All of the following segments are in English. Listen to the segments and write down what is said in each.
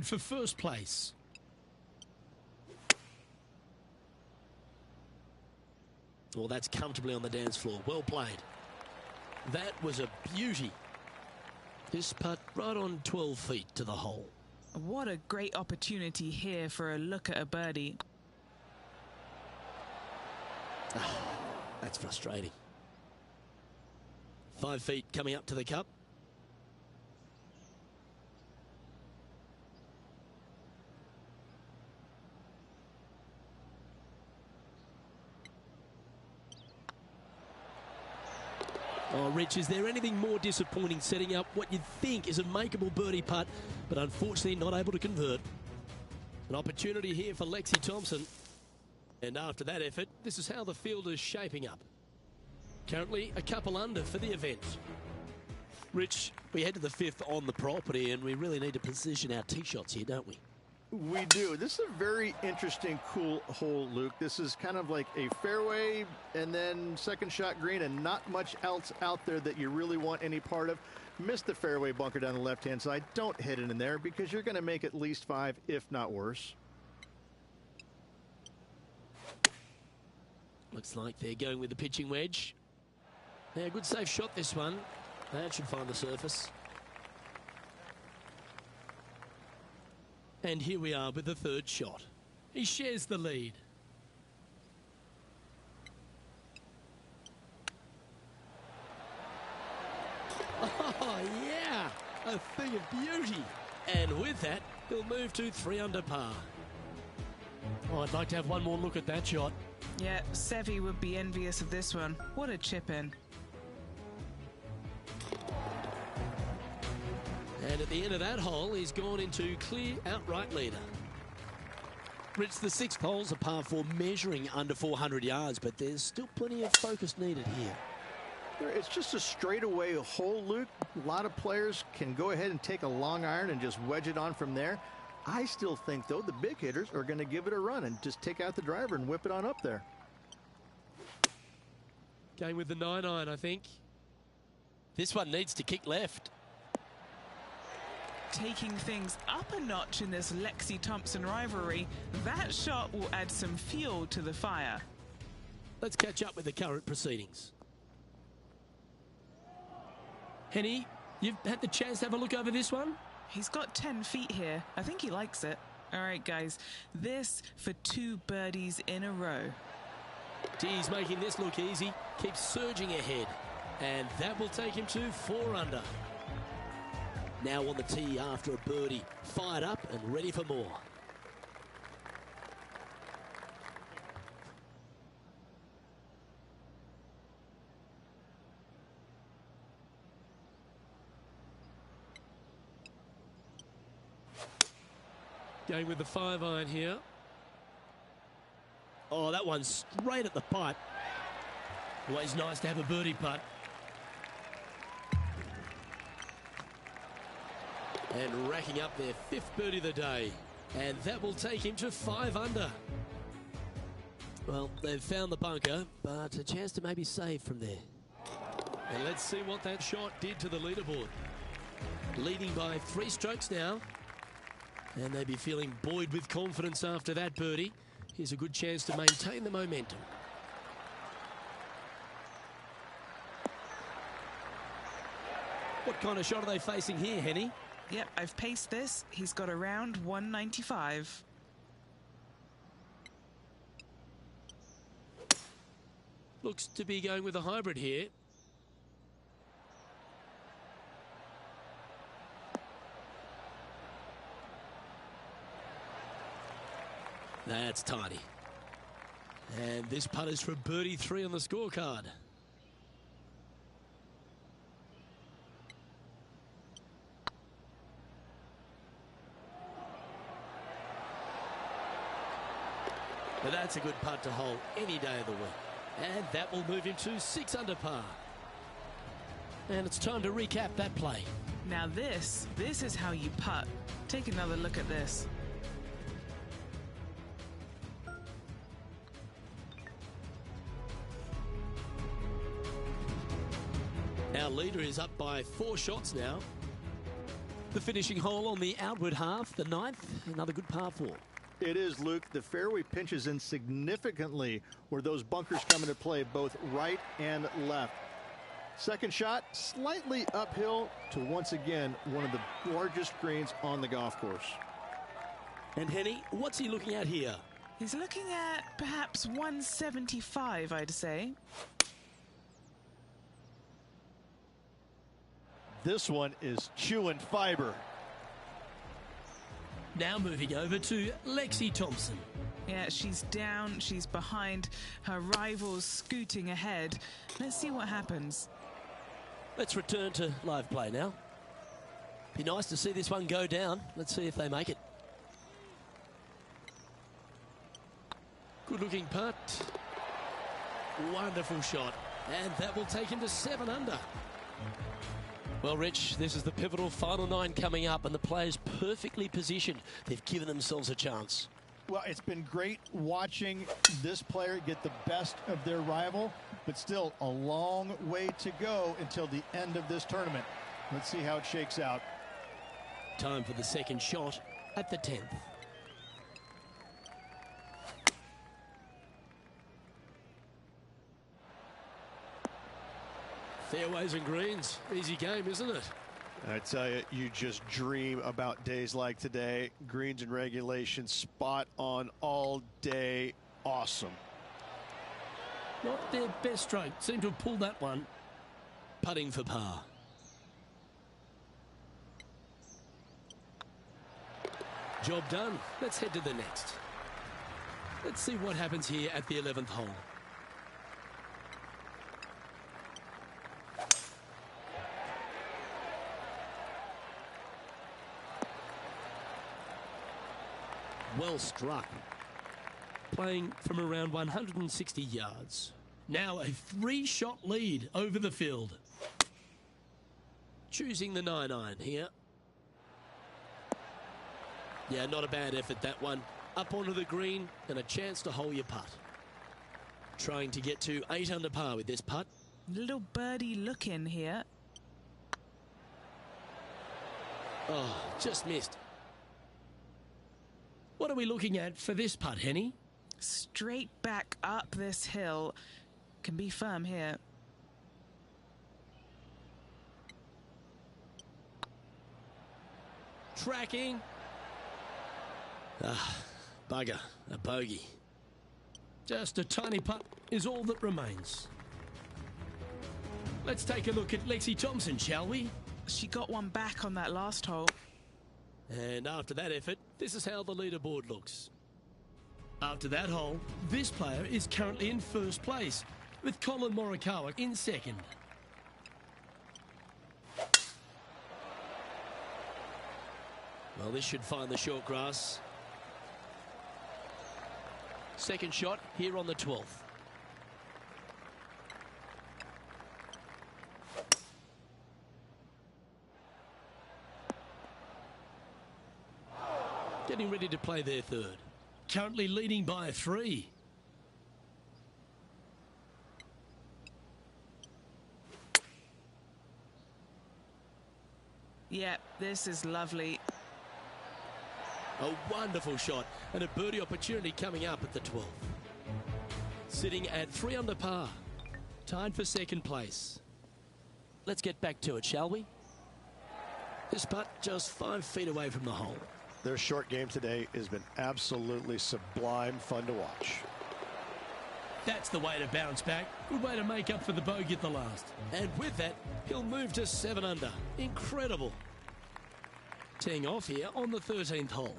for first place. Well, that's comfortably on the dance floor. Well played. That was a beauty. This putt right on 12 feet to the hole. What a great opportunity here for a look at a birdie. That's frustrating. 5 feet coming up to the cup. Oh, Rich, is there anything more disappointing setting up what you'd think is a makeable birdie putt, but unfortunately not able to convert? An opportunity here for Lexi Thompson. And after that effort, this is how the field is shaping up. Currently a couple under for the event. Rich, we head to the fifth on the property, and we really need to position our tee shots here, don't we? We do. This is a very interesting, cool hole, Luke. This is kind of like a fairway and then second shot green and not much else out there that you really want any part of. Miss the fairway bunker down the left-hand side. Don't hit it in there because you're going to make at least 5, if not worse. Looks like they're going with the pitching wedge. Yeah, good safe shot this one. That should find the surface. And here we are with the third shot. He shares the lead. Oh, yeah, a thing of beauty. And with that, he'll move to 3 under par. Oh, I'd like to have one more look at that shot. Yeah, Seve would be envious of this one. What a chip in. And at the end of that hole, he's gone into clear outright leader. Rich, the 6th hole's a par 4 measuring under 400 yards, but there's still plenty of focus needed here. It's just a straightaway hole, Luke. A lot of players can go ahead and take a long iron and just wedge it on from there. I still think, though, the big hitters are going to give it a run and just take out the driver and whip it on up there. Going with the 9-iron, I think. This one needs to kick left. Taking things up a notch in this Lexi Thompson rivalry, that shot will add some fuel to the fire. Let's catch up with the current proceedings. Henny, you've had the chance to have a look over this one? He's got 10 feet here. I think he likes it. All right, guys, this for 2 birdies in a row. He's making this look easy, keeps surging ahead, and that will take him to 4 under. Now on the tee after a birdie, fired up and ready for more. Going with the 5-iron here. Oh, that one's straight at the pipe. Always nice to have a birdie putt. And racking up their 5th birdie of the day. And that will take him to 5 under. Well, they've found the bunker, but a chance to maybe save from there. And let's see what that shot did to the leaderboard. Leading by 3 strokes now. And they'd be feeling buoyed with confidence after that birdie. Here's a good chance to maintain the momentum. What kind of shot are they facing here, Henny? Yep, I've paced this. He's got around 195. Looks to be going with a hybrid here. That's tidy. And this putt is for birdie 3 on the scorecard. But that's a good putt to hold any day of the week. And that will move him to 6 under par. And it's time to recap that play. Now this is how you putt. Take another look at this. Our leader is up by 4 shots now. The finishing hole on the outward half, the 9th, another good par 4. It is, Luke. The fairway pinches in significantly where those bunkers come into play, both right and left. Second shot, slightly uphill to, once again, one of the largest greens on the golf course. And Henny, what's he looking at here? He's looking at perhaps 175, I'd say. This one is chewing fiber. Now moving over to Lexi Thompson. Yeah, she's down, she's behind, her rival's scooting ahead. Let's see what happens. Let's return to live play now. Be nice to see this one go down. Let's see if they make it. Good looking putt. Wonderful shot. And that will take him to 7 under. Well, Rich, this is the pivotal final 9 coming up, and the players perfectly positioned. They've given themselves a chance. Well, it's been great watching this player get the best of their rival, but still a long way to go until the end of this tournament. Let's see how it shakes out. Time for the second shot at the 10th. Fairways and greens. Easy game, isn't it? I tell you, you just dream about days like today. Greens and regulation, spot on all day. Awesome. Not their best stroke. Seem to have pulled that one. Putting for par. Job done. Let's head to the next. Let's see what happens here at the 11th hole. Well struck. Playing from around 160 yards. Now a 3-shot lead over the field. Choosing the 9-iron here. Yeah, not a bad effort, that one. Up onto the green and a chance to hole your putt. Trying to get to 8 under par with this putt. Little birdie look in here. Oh, just missed. What are we looking at for this putt, Henny? Straight back up this hill. Can be firm here. Tracking. Ah, bugger. A bogey. Just a tiny putt is all that remains. Let's take a look at Lexi Thompson, shall we? She got one back on that last hole. And after that effort, this is how the leaderboard looks. After that hole, this player is currently in first place, with Colin Morikawa in second. Well, this should find the short grass. Second shot here on the 12th. Getting ready to play their third. Currently leading by 3. Yeah, this is lovely. A wonderful shot and a birdie opportunity coming up at the 12th. Sitting at 3 under par. Tied for second place. Let's get back to it, shall we? This putt just 5 feet away from the hole. Their short game today has been absolutely sublime fun to watch. That's the way to bounce back. Good way to make up for the bogey at the last. And with that, he'll move to 7 under. Incredible. Teeing off here on the 13th hole.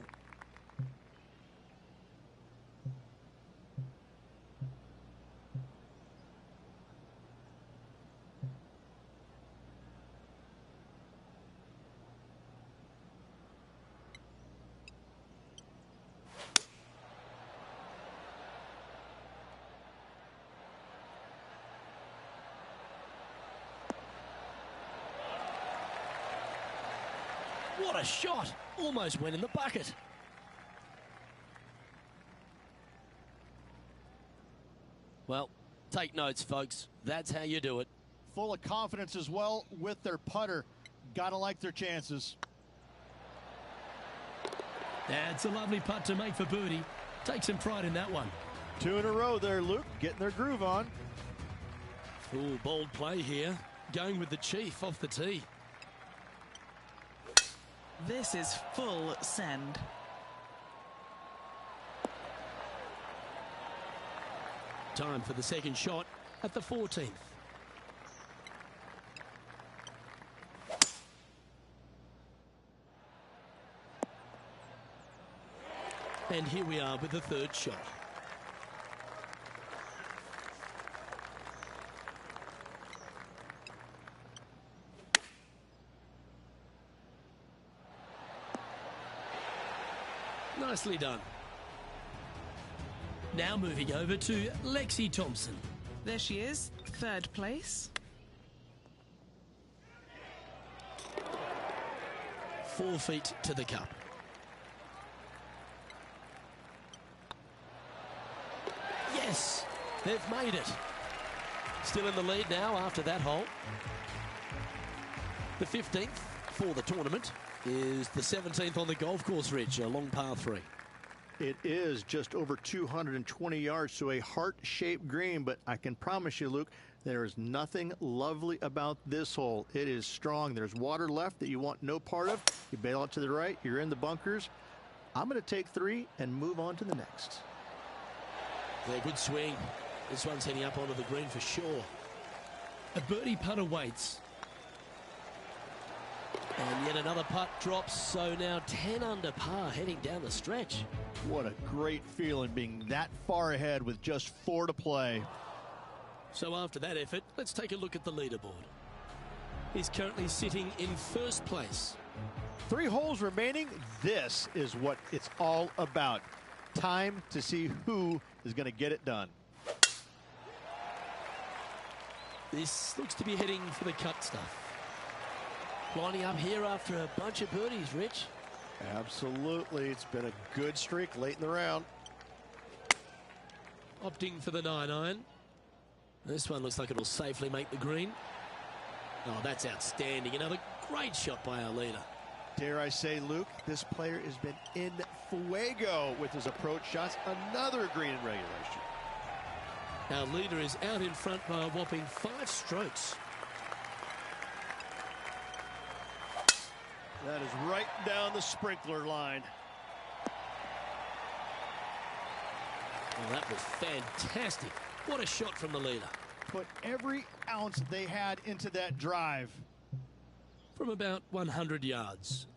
What a shot! Almost went in the bucket. Well, take notes, folks. That's how you do it. Full of confidence as well with their putter. Gotta like their chances. That's a lovely putt to make for birdie. Take some pride in that one. 2 in a row there, Luke, getting their groove on. Ooh, bold play here. Going with the chief off the tee. This is full send. Time for the second shot at the 14th. And here we are with the third shot. Nicely done. Now moving over to Lexi Thompson. There she is, third place. 4 feet to the cup. Yes, they've made it. Still in the lead now after that hole. The 15th for the tournament is the 17th on the golf course, Rich, a long par 3. It is just over 220 yards, so a heart-shaped green, but I can promise you, Luke, there is nothing lovely about this hole. It is strong. There's water left that you want no part of. You bail out to the right, you're in the bunkers. I'm going to take 3 and move on to the next. Yeah, good swing. This one's heading up onto the green for sure. A birdie putt awaits. And yet another putt drops, so now 10 under par heading down the stretch. What a great feeling being that far ahead with just 4 to play. So after that effort, let's take a look at the leaderboard. He's currently sitting in first place. 3 holes remaining. This is what it's all about. Time to see who is going to get it done. This looks to be heading for the cut stuff. Lining up here after a bunch of birdies, Rich. Absolutely. It's been a good streak late in the round. Opting for the 9-iron. This one looks like it'll safely make the green. Oh, that's outstanding. Another great shot by our leader. Dare I say, Luke, this player has been in fuego with his approach shots. Another green in regulation. Our leader is out in front by a whopping 5 strokes. That is right down the sprinkler line. Well, that was fantastic. What a shot from the leader. Put every ounce they had into that drive. From about 100 yards.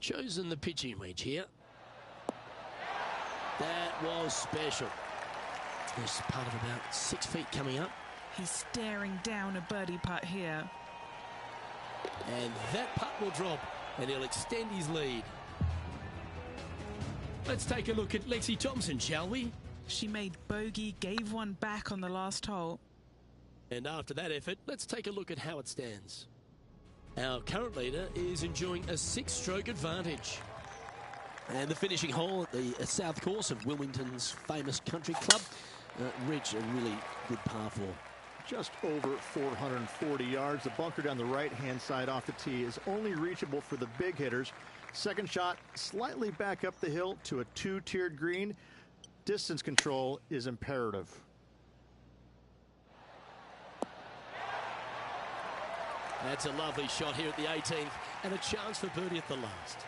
Chosen the pitching wedge here. That was special. There's part of about 6 feet coming up. He's staring down a birdie putt here. And that putt will drop, and he'll extend his lead. Let's take a look at Lexi Thompson, shall we? She made bogey, gave one back on the last hole. And after that effort, let's take a look at how it stands. Our current leader is enjoying a 6-stroke advantage. And the finishing hole at the south course of Wilmington's famous country club. Rich, a really good par 4. Just over 440 yards. The bunker down the right-hand side off the tee is only reachable for the big hitters. Second shot, slightly back up the hill to a 2-tiered green. Distance control is imperative. That's a lovely shot here at the 18th, and a chance for birdie at the last.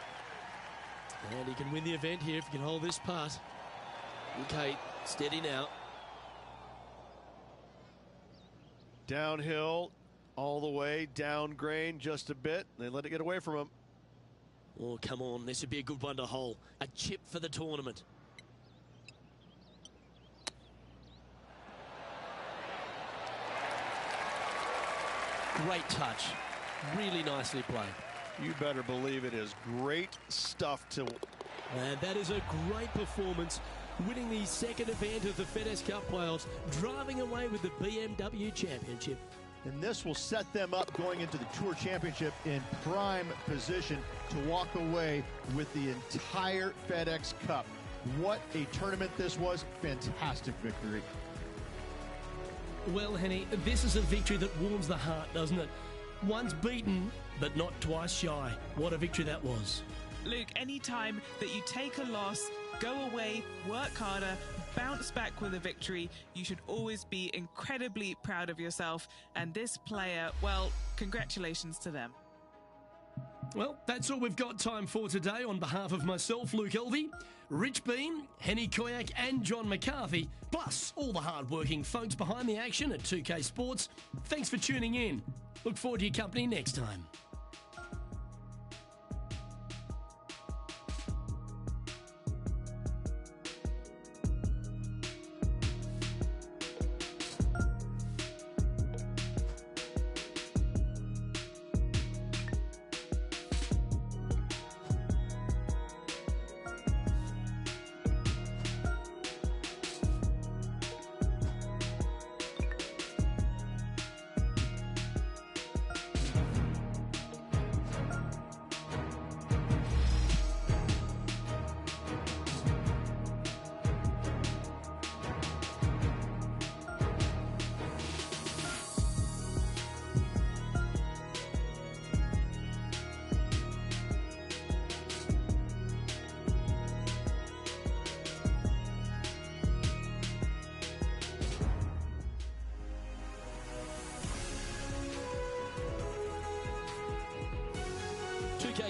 And he can win the event here if he can hold this putt. Okay, steady now. Downhill, all the way, down grain just a bit. They let it get away from him. Oh, come on. This would be a good one to hole. A chip for the tournament. Great touch. Really nicely played. You better believe it is great stuff to... And that is a great performance, winning the second event of the FedEx Cup playoffs, driving away with the BMW Championship. And this will set them up going into the Tour Championship in prime position to walk away with the entire FedEx Cup. What a tournament this was. Fantastic victory. Well, Henny, this is a victory that warms the heart, doesn't it? Once beaten, but not twice shy. What a victory that was. Luke, any time that you take a loss, go away, work harder, bounce back with a victory, you should always be incredibly proud of yourself. And this player, well, congratulations to them. Well, that's all we've got time for today. On behalf of myself, Luke Elvey, Rich Bean, Henny Koyak and John McCarthy, plus all the hard-working folks behind the action at 2K Sports, thanks for tuning in. Look forward to your company next time.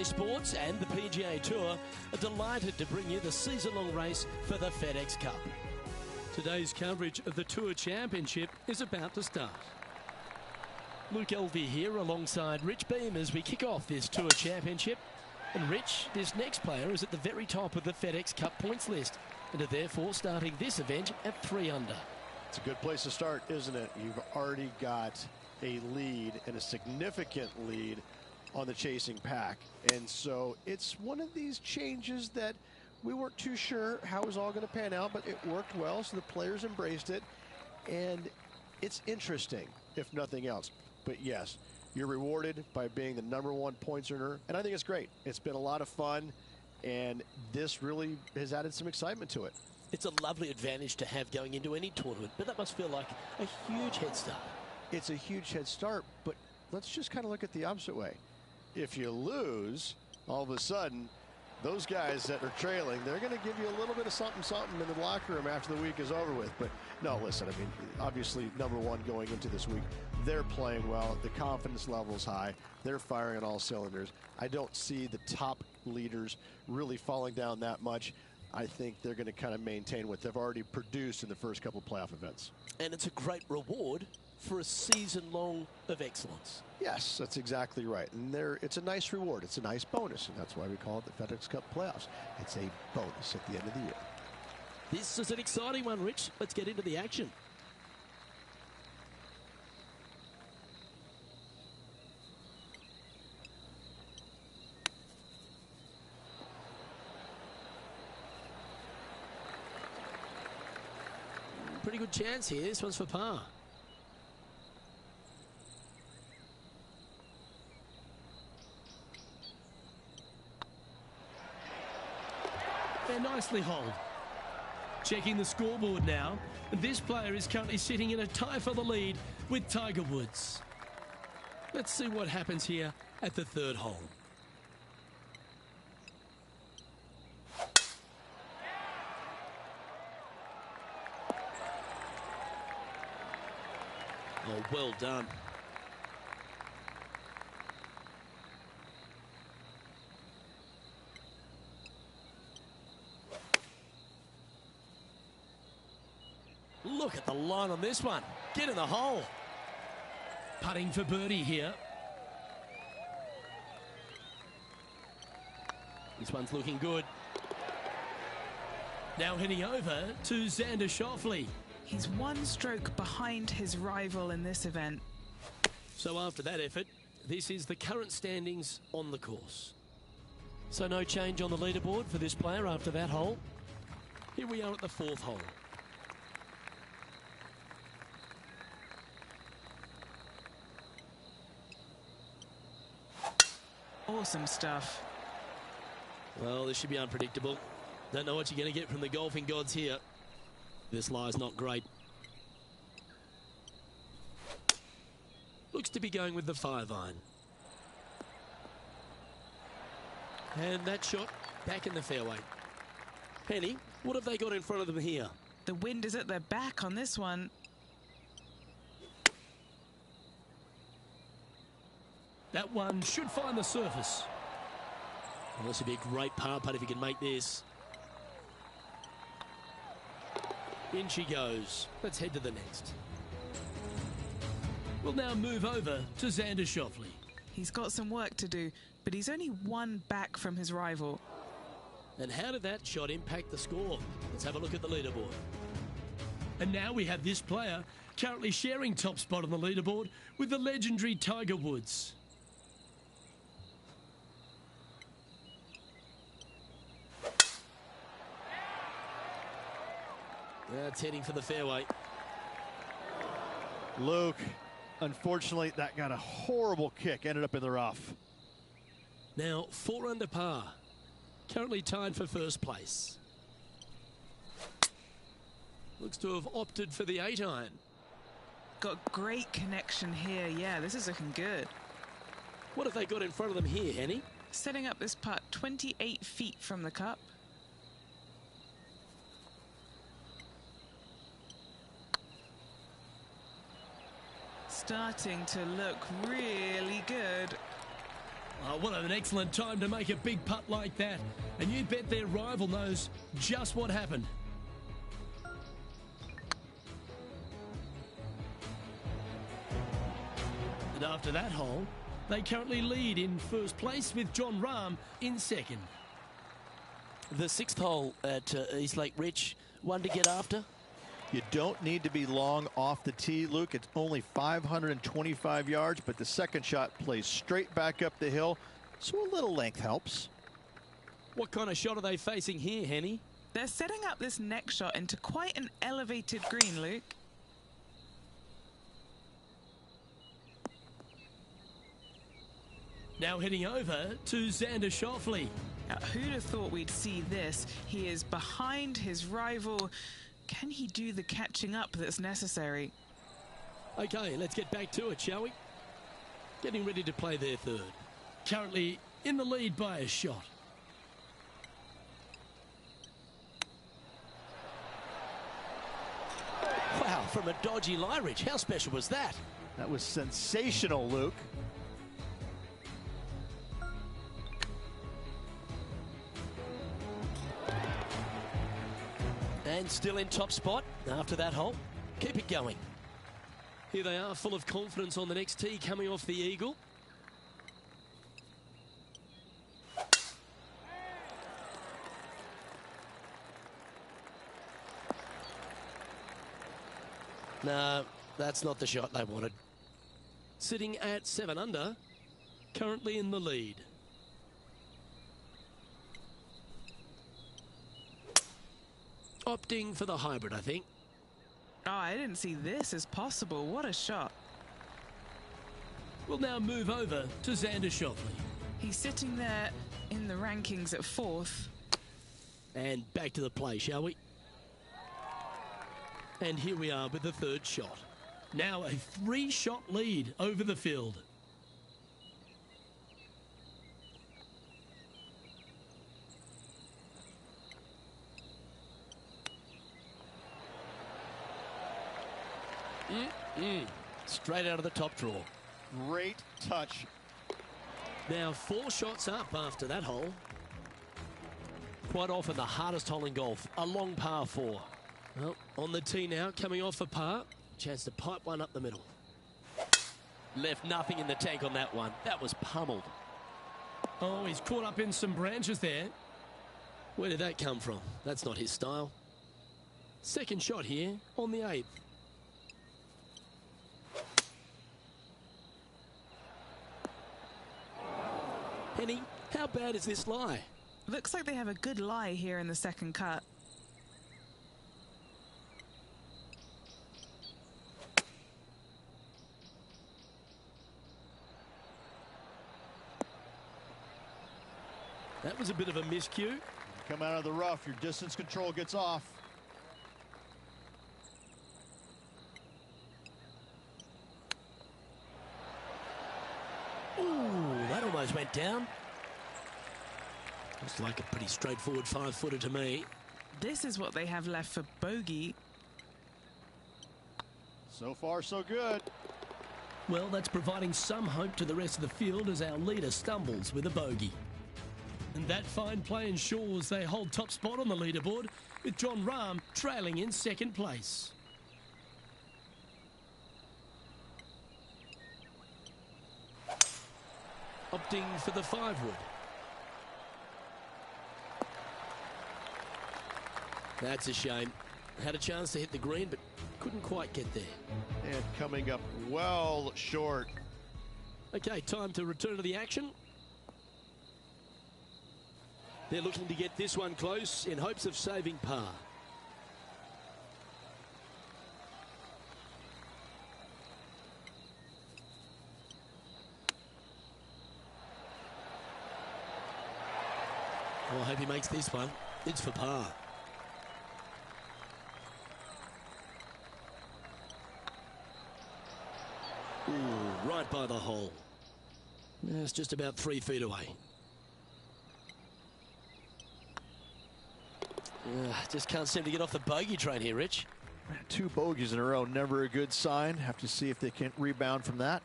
Sports and the PGA Tour are delighted to bring you the season-long race for the FedEx Cup. Today's coverage of the Tour Championship is about to start. Luke Elvey here alongside Rich Beam as we kick off this Tour Championship. And Rich, this next player is at the very top of the FedEx Cup points list and are therefore starting this event at 3 under. It's a good place to start, isn't it? You've already got a lead, and a significant lead, on the chasing pack. And so it's one of these changes that we weren't too sure how it was all going to pan out, but it worked well, so the players embraced it. And it's interesting, if nothing else. But yes, you're rewarded by being the #1 points earner, and I think it's great. It's been a lot of fun, and this really has added some excitement to it. It's a lovely advantage to have going into any tournament, but that must feel like a huge head start. It's a huge head start, but let's just kind of look at the opposite way. If you lose, all of a sudden, those guys that are trailing, they're going to give you a little bit of something in the locker room after the week is over with. But no, listen, I mean, obviously, #1 going into this week, they're playing well. The confidence level is high. They're firing on all cylinders. I don't see the top leaders really falling down that much. I think they're going to kind of maintain what they've already produced in the first couple playoff events. And it's a great reward for a season long of excellence. Yes, that's exactly right. And it's a nice reward. It's a nice bonus. And that's why we call it the FedEx Cup playoffs. It's a bonus at the end of the year. This is an exciting one, Rich. Let's get into the action. Pretty good chance here. This one's for par. They're nicely holed. Checking the scoreboard now. This player is currently sitting in a tie for the lead with Tiger Woods. Let's see what happens here at the 3rd hole. Oh, well done. Look at the line on this one. Get in the hole. Putting for birdie here. This one's looking good. Now heading over to Xander Schauffele. He's 1 stroke behind his rival in this event. So after that effort, this is the current standings on the course. So no change on the leaderboard for this player after that hole. Here we are at the 4th hole. Awesome stuff. Well, this should be unpredictable. Don't know what you're going to get from the golfing gods here. This lie's not great. be going with the 5-iron. And that shot back in the fairway. Penny, what have they got in front of them here? The wind is at their back on this one. That one should find the surface. Well, this would be a great par putt if he can make this. In she goes. Let's head to the next. We'll now move over to Xander Schauffele. He's got some work to do, but he's only one back from his rival. And how did that shot impact the score? Let's have a look at the leaderboard. And now we have this player currently sharing top spot on the leaderboard with the legendary Tiger Woods. That's heading for the fairway. Luke, unfortunately, that got a horrible kick. Ended up in the rough. Now 4 under par. Currently tied for first place. Looks to have opted for the 8-iron. Got great connection here. Yeah, this is looking good. What have they got in front of them here, Henny? Setting up this putt 28 feet from the cup. Starting to look really good. Oh, what an excellent time to make a big putt like that. And you bet their rival knows just what happened. And after that hole, they currently lead in first place with John Rahm in second. The 6th hole at East Lake Rich, one to get after. You don't need to be long off the tee, Luke. It's only 525 yards, but the second shot plays straight back up the hill, so a little length helps. What kind of shot are they facing here, Henny? They're setting up this next shot into quite an elevated green, Luke. Now heading over to Xander Schauffele. Now, who'd have thought we'd see this? He is behind his rival. Can he do the catching up that's necessary? Okay, let's get back to it, shall we? Getting ready to play their third. Currently in the lead by a shot. Wow, from a dodgy lie, Rich. How special was that? That was sensational, Luke. And still in top spot after that hole. Keep it going. Here they are, full of confidence on the next tee, coming off the eagle. No, that's not the shot they wanted. Sitting at 7 under, currently in the lead. Opting for the hybrid, I think. Oh, I didn't see this as possible. What a shot. We'll now move over to Xander Schauffele. He's sitting there in the rankings at 4th. And back to the play, shall we? And here we are with the third shot. Now a 3-shot lead over the field. Straight out of the top draw. Great touch. Now 4 shots up after that hole. Quite often the hardest hole in golf, a long par 4. Well, on the tee now, coming off a par. Chance to pipe one up the middle. Left nothing in the tank on that one. That was pummeled. Oh, he's caught up in some branches there. Where did that come from? That's not his style. Second shot here on the 8th. Henny, how bad is this lie? Looks like they have a good lie here in the second cut. That was a bit of a miscue. Come out of the rough, your distance control gets off. almost went down. Looks like a pretty straightforward 5-footer to me. This is what they have left for bogey. So far, so good. Well, that's providing some hope to the rest of the field as our leader stumbles with a bogey. And that fine play ensures they hold top spot on the leaderboard, with John Rahm trailing in second place. Opting for the 5-wood. That's a shame. Had a chance to hit the green, but couldn't quite get there. And coming up well short. Okay, time to return to the action. They're looking to get this one close in hopes of saving par. Well, I hope he makes this one. It's for par. Ooh, right by the hole. It's just about 3 feet away. Just can't seem to get off the bogey train here, Rich. 2 bogeys in a row, never a good sign. Have to see if they can rebound from that.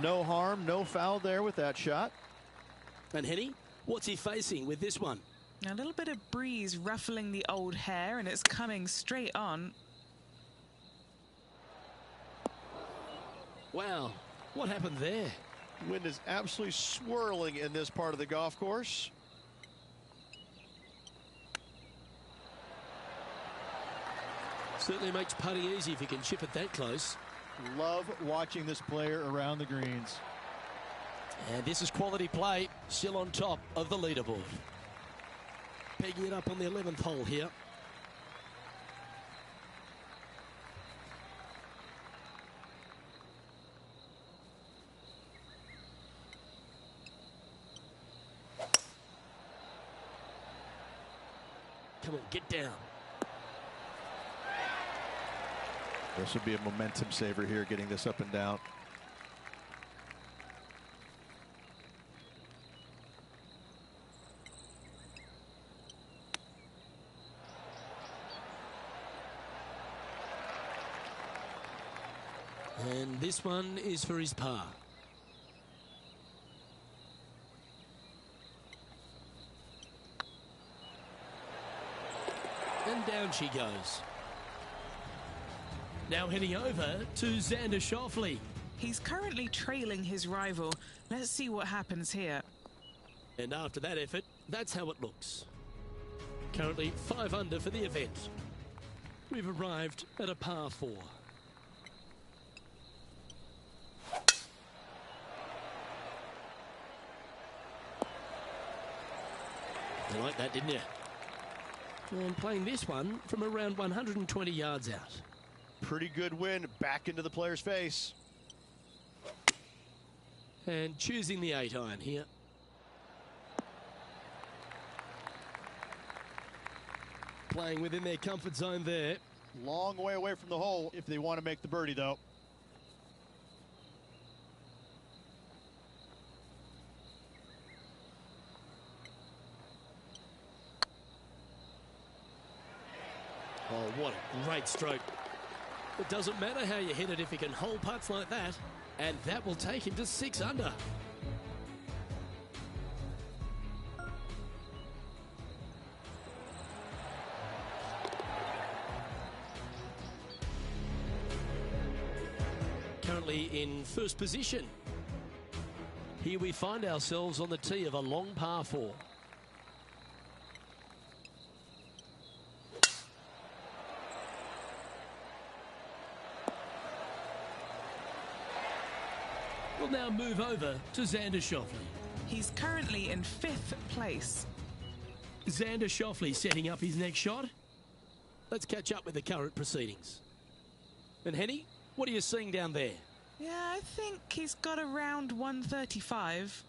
No harm, no foul there with that shot. And Henny, what's he facing with this one? A little bit of breeze ruffling the old hair, and it's coming straight on. Wow, what happened there? Wind is absolutely swirling in this part of the golf course. Certainly makes putting easy if you can chip it that close. Love watching this player around the greens. And this is quality play, still on top of the leaderboard. Pegging it up on the 11th hole here. Come on, get down. This would be a momentum saver here, getting this up and down. And this one is for his par. And down she goes. Now heading over to Xander Schauffele. He's currently trailing his rival. Let's see what happens here. And after that effort, that's how it looks. Currently 5 under for the event. We've arrived at a par 4. You like that, didn't you? And playing this one from around 120 yards out. Pretty good wind back into the player's face. And choosing the 8-iron here. Playing within their comfort zone there. Long way away from the hole if they want to make the birdie, though. Oh, what a great stroke. It doesn't matter how you hit it if you can hold putts like that. And that will take him to 6 under. Currently in first position. Here we find ourselves on the tee of a long par 4. We'll now move over to Xander Schauffele. He's currently in 5th place. Xander Schauffele setting up his next shot. Let's catch up with the current proceedings. And Henny, what are you seeing down there? Yeah, I think he's got around 135.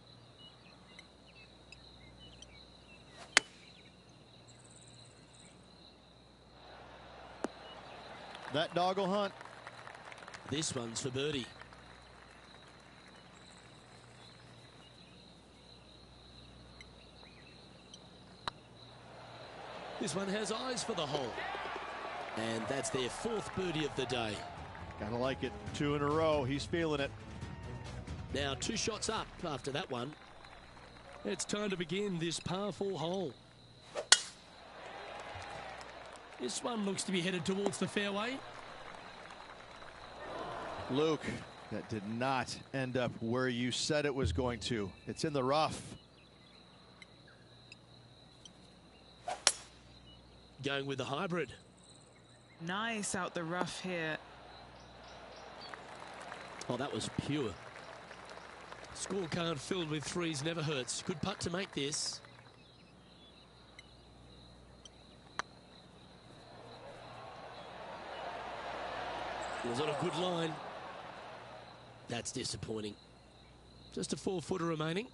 That dog will hunt. This one's for birdie. This one has eyes for the hole. And that's their 4th birdie of the day. Gotta like it. 2 in a row. He's feeling it. Now 2 shots up after that one. It's time to begin this par 4 hole. This one looks to be headed towards the fairway. Luke, that did not end up where you said it was going to. It's in the rough. Going with the hybrid. Nice out the rough here. Oh, that was pure. Scorecard filled with 3s never hurts. Good putt to make this. It was on a good line. That's disappointing. Just a 4-footer remaining.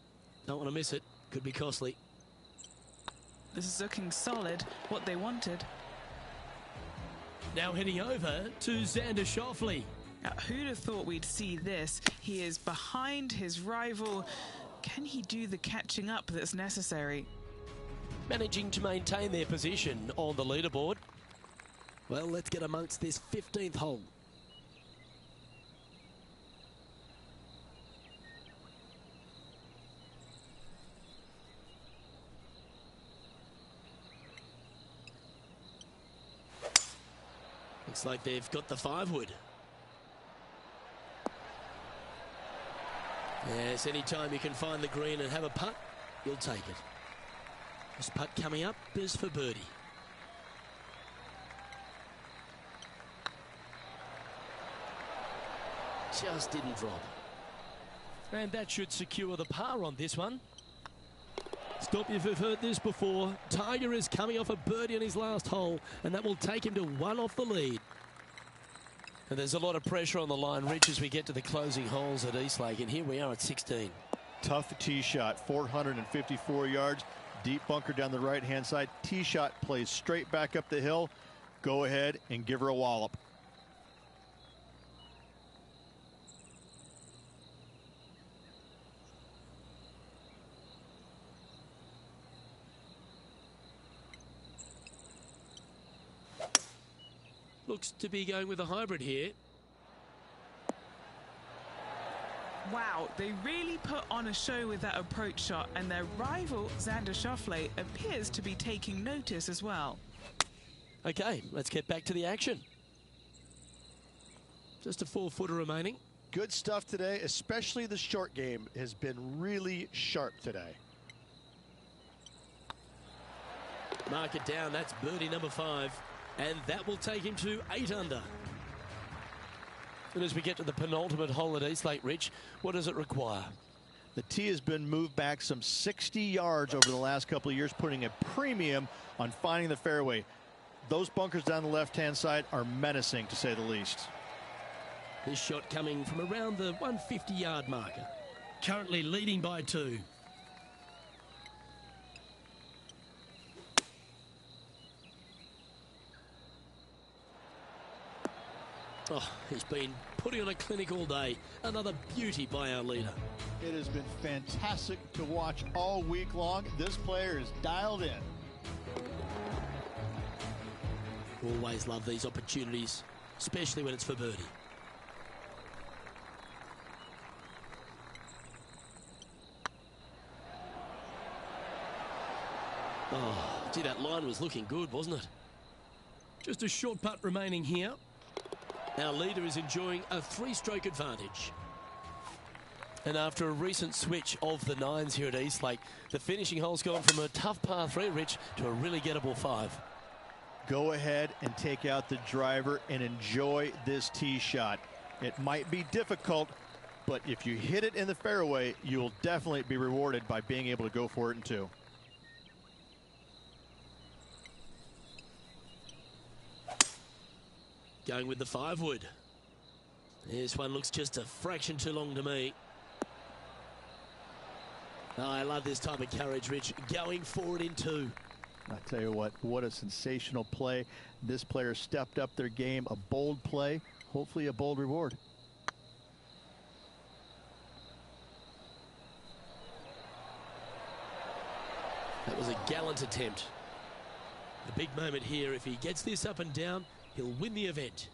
Don't want to miss it. Could be costly. This is looking solid, what they wanted. Now heading over to Xander Schauffele. Now, who'd have thought we'd see this? He is behind his rival. Can he do the catching up that's necessary? Managing to maintain their position on the leaderboard. Well, let's get amongst this 15th hole. Looks like they've got the 5-wood. Yes, anytime you can find the green and have a putt, you'll take it. This putt coming up is for birdie. Just didn't drop. And that should secure the par on this one. Stop if you've heard this before. Tiger is coming off a birdie on his last hole, and that will take him to 1 off the lead. And there's a lot of pressure on the line, Rich, as we get to the closing holes at Eastlake. And here we are at 16. Tough tee shot, 454 yards. Deep bunker down the right-hand side. Tee shot plays straight back up the hill. Go ahead and give her a wallop. Looks to be going with a hybrid here. Wow, they really put on a show with that approach shot, and their rival, Xander Schauffele, appears to be taking notice as well. Okay, let's get back to the action. Just a 4-footer remaining. Good stuff today, especially the short game has been really sharp today. Mark it down. That's birdie number 5. And that will take him to 8 under. And as we get to the penultimate hole at Eastlake, Rich, what does it require? The tee has been moved back some 60 yards over the last couple of years, putting a premium on finding the fairway. Those bunkers down the left-hand side are menacing, to say the least. This shot coming from around the 150-yard marker. Currently leading by 2. Oh, he's been putting on a clinic all day. Another beauty by our leader. It has been fantastic to watch all week long. This player is dialed in. Always love these opportunities, especially when it's for birdie. Oh, gee, that line was looking good, wasn't it? Just a short putt remaining here. Our leader is enjoying a 3-stroke advantage. And after a recent switch of the 9s here at Eastlake, the finishing hole's gone from a tough par 3, Rich, to a really gettable 5. Go ahead and take out the driver and enjoy this tee shot. It might be difficult, but if you hit it in the fairway, you will definitely be rewarded by being able to go for it in 2. Going with the 5-wood. This one looks just a fraction too long to me. Oh, I love this type of courage, Rich. Going for it in 2. I tell you what a sensational play. This player stepped up their game, a bold play, hopefully a bold reward. That was a gallant attempt. The big moment here, if he gets this up and down, he'll win the event.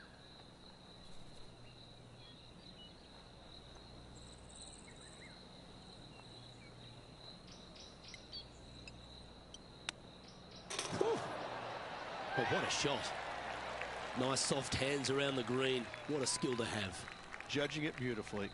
Whew. Oh, what a shot. Nice soft hands around the green. What a skill to have. Judging it beautifully.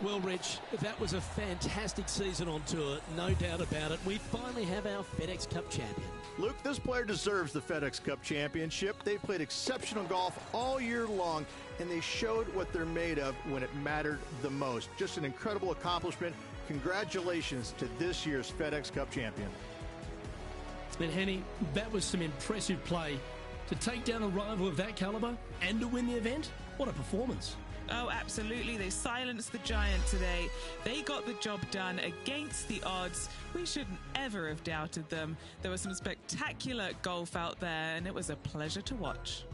Well, Rich, that was a fantastic season on tour, no doubt about it. We finally have our FedEx Cup champion. Luke, this player deserves the FedEx Cup championship. They played exceptional golf all year long, and they showed what they're made of when it mattered the most. Just an incredible accomplishment. Congratulations to this year's FedEx Cup champion. And Henny, that was some impressive play. To take down a rival of that caliber and to win the event, what a performance. Oh, absolutely. They silenced the giant today. They got the job done against the odds. We shouldn't ever have doubted them. There was some spectacular golf out there, and it was a pleasure to watch.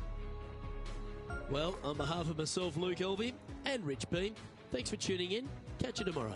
Well, on behalf of myself, Luke Elvey, and Rich Beam, thanks for tuning in. Catch you tomorrow.